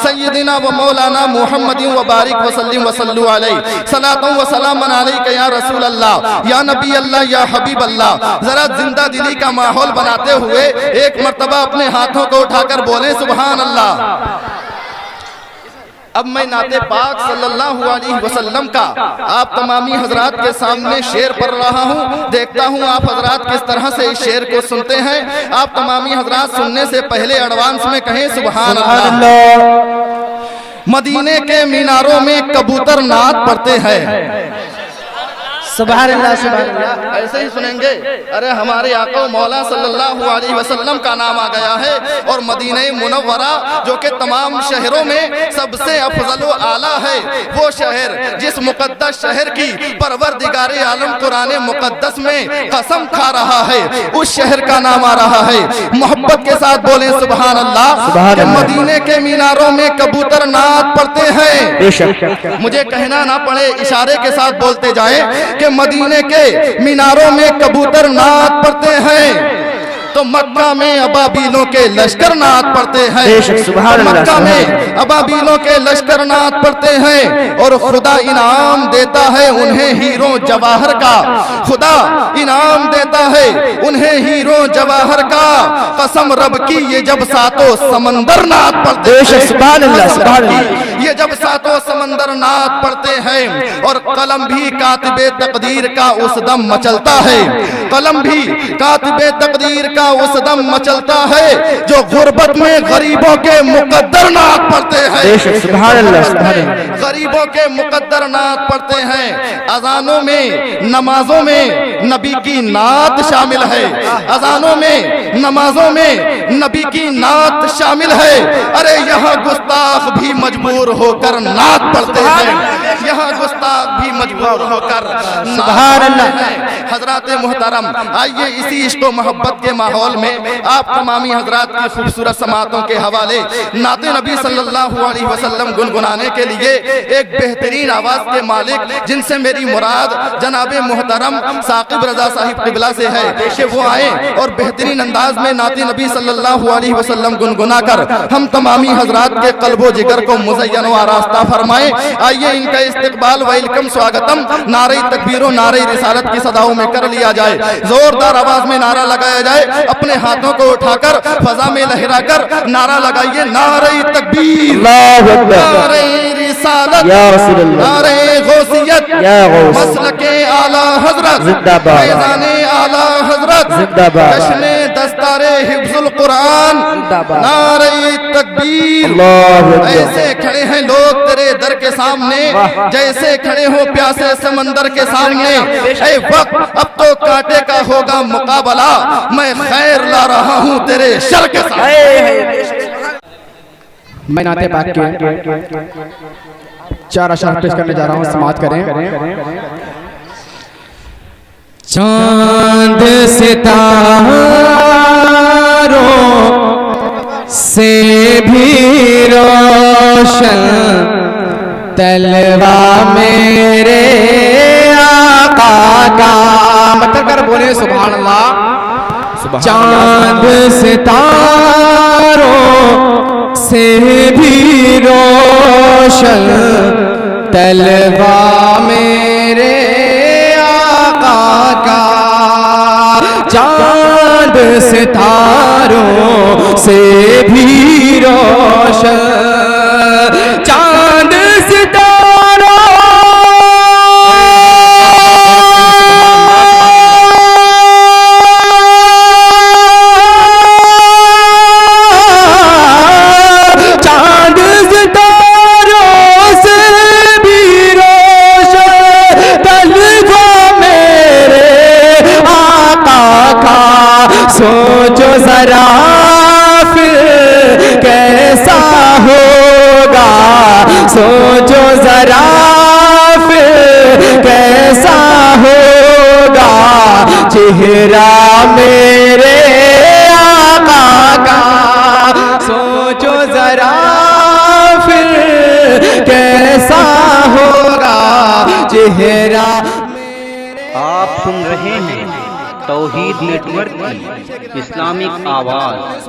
سیدنا و مولانا محمد و بارک وسلم وصلو علیہ صلاۃ و سلام علیک یا رسول اللہ یا نبی اللہ یا حبیب اللہ۔ ذرا زندہ دلی کا ماحول بناتے ہوئے ایک مرتبہ اپنے ہاتھوں کو اٹھا کر بولیں سبحان اللہ۔ اب میں نعت پاک صلی اللہ علیہ وسلم کا آپ تمامی حضرات کے سامنے شعر پڑھ رہا ہوں، دیکھتا ہوں آپ حضرات کس طرح سے اس شعر کو سنتے ہیں۔ آپ تمامی حضرات سننے سے پہلے ایڈوانس میں کہیں سبحان اللہ۔ مدینے کے میناروں میں کبوتر نعت پڑھتے ہیں، سبحان اللہ سبحان اللہ۔ ایسے ہی سنیں گے، ارے ہمارے آقا و مولا صلی اللہ علیہ وسلم کا نام آ گیا ہے، اور مدینہ منورہ جو کہ تمام شہروں میں سب سے افضل و اعلیٰ ہے، وہ شہر جس مقدس شہر کی پروردگار عالم قرآن مقدس میں قسم کھا رہا ہے، اس شہر کا نام آ رہا ہے۔ محبت کے ساتھ بولیں سبحان اللہ کہ مدینے کے میناروں میں کبوتر نعت پڑھتے ہیں۔ مجھے کہنا نہ پڑے، اشارے کے ساتھ بولتے جائیں کہ مدینے کے میناروں میں کبوتر نعت پڑھتے ہیں، تو مکہ میں ابابیلوں کے لشکر نعت پڑھتے ہیں، مکہ میں ابابیلوں کے لشکر نعت پڑھتے ہیں، اور خدا انعام دیتا ہے انہیں ہیروں جواہر کا، خدا انعام دیتا ہے انہیں ہیروں جواہر کا، قسم رب کی یہ جب ساتوں سمندر نعت پڑھتے ہیں، سبحان اللہ سبحان اللہ۔ یہ جب ساتوں سمندر نعت پڑھتے ہیں، اور قلم بھی کاتب تقدیر کا اس دم مچلتا ہے، قلم بھی کاتب تقدیر کا اس دم مچلتا ہے، جو غربت میں غریبوں کے مقدر نعت پڑھتے ہیں، سبحان اللہ سبحان اللہ۔ غریبوں کے مقدر نعت پڑھتے ہیں۔ اذانوں میں نمازوں میں نبی کی نعت شامل ہے، اذانوں میں نمازوں میں نبی کی نعت شامل ہے۔ ارے یہاں گستاخ بھی مجبور ہو کر نعت پڑھتے ہیں، یہاں گستاخ بھی مجبور ہو کر سبحان اللہ۔ حضرات محترم، آئیے اسی عشق و محبت کے ماحول میں آپ تمامی حضرات کی خوبصورت سماعتوں کے حوالے نعت نبی صلی اللہ علیہ وسلم گنگنانے کے لیے ایک بہترین آواز کے مالک، جن سے میری مراد جناب محترم ثاقب رضا صاحب قبلہ سے ہے، کہ وہ آئیں اور بہترین انداز میں نعت نبی صلی اللہ علیہ وسلم گنگنا کر ہم تمامی حضرات کے قلب و جگر کو مزین و آراستہ فرمائیں۔ آئیے ان کا استقبال ویلکم سواگتم نعرہ تکبیر و نعرہ رسالت کی صداؤں میں کر لیا جائے۔ زوردار آواز میں نعرہ لگایا جائے، اپنے ہاتھوں کو اٹھا کر فضا میں لہرا کر نعرہ لگائیے، نعرہ تکبیر، اللہ اکبر، نعرہ رسالت، یا رسول اللہ، نعرہ غوثیت، یا غوث، مسلک اعلیٰ حضرت، زندہ باد، فیضان اعلیٰ حضرت، زندہ باد، جشن دستار حفظ القرآن، زندہ باد، نعرہ تکبیر۔ اللہ اکبر۔ ایسے کھڑے ہیں لوگ تیرے در کے سامنے جیسے کھڑے ہو پیاسے سمندر کے سامنے، اے وقت اب تو کانٹے کا ہوگا مقابلہ، میں خیر لا رہا ہوں تیرے شر کے ساتھ۔ میں نعت پاک کے 4 اشعار پیش کرنے جا رہا ہوں، سماعت کریں۔ چاند ستاروں سے بھی روشن طلوع میرے آقا کا، مطلب کر بولے سبحان اللہ۔ چاند ستاروں سے بھی روشن طلوع میرے آقا کا، چاند ستاروں سے بھی روشن، چاند سوچو ذرا پھر کیسا ہوگا، سوچو ذرا پھر کیسا ہوگا چہرہ میرے آقا کا، سوچو ذرا پھر کیسا ہوگا چہرہ۔ آپ سن رہے ہیں توحید نیٹ ورک کی اسلامک آواز۔